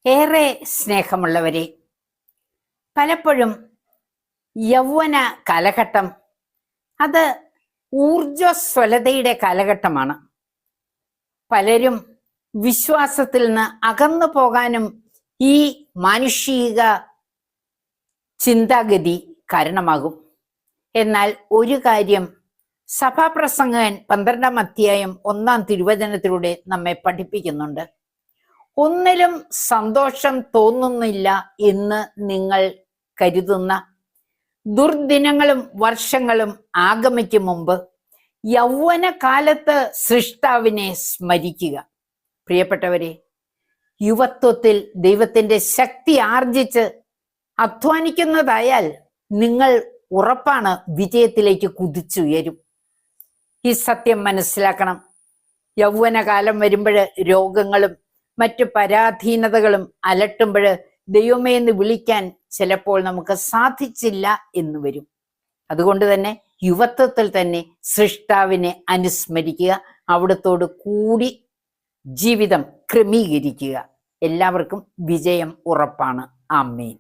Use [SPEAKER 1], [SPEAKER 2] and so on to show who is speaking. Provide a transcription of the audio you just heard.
[SPEAKER 1] ഏറെ സ്നേഹമുള്ളവരെ, പലപ്പോഴും യൗവന കാലഘട്ടം അത് ഊർജ്ജസ്വലതയുടെ കാലഘട്ടമാണ്. പലരും വിശ്വാസത്തിൽ നിന്ന് അകന്നു പോകാനും ഈ മാനുഷിക ചിന്താഗതി കാരണമാകും. എന്നാൽ ഒരു കാര്യം സഭാപ്രസംഗകൻ 12-ാം അധ്യായം 1-ാം തിരുവചനത്തിലൂടെ നമ്മെ പഠിപ്പിക്കുന്നുണ്ട്. ഒന്നിലും സന്തോഷം തോന്നുന്നില്ല എന്ന് നിങ്ങൾ കരുതുന്ന ദുർദിനങ്ങളും വർഷങ്ങളും ആഗമിക്കും മുമ്പ് യൗവനകാലത്ത് സൃഷ്ടാവിനെ സ്മരിക്കുക. പ്രിയപ്പെട്ടവരെ, യുവത്വത്തിൽ ദൈവത്തിന്റെ ശക്തി ആർജിച്ച് അധ്വാനിക്കുന്നതായാൽ നിങ്ങൾ ഉറപ്പാണ് വിജയത്തിലേക്ക് കുതിച്ചുയരും. ഈ സത്യം മനസ്സിലാക്കണം. യൗവനകാലം വരുമ്പോൾ രോഗങ്ങളും മറ്റു പരാധീനതകളും അലട്ടുമ്പോൾ ദൈവമേ എന്ന് വിളിക്കാൻ ചിലപ്പോൾ നമുക്ക് സാധിച്ചില്ല എന്ന് വരും. അതുകൊണ്ട് തന്നെ യുവത്വത്തിൽ തന്നെ സൃഷ്ടാവിനെ അനുസ്മരിക്കുക, അവിടത്തോട് കൂടി ജീവിതം ക്രമീകരിക്കുക. എല്ലാവർക്കും വിജയം ഉറപ്പാണ്. ആമേൻ.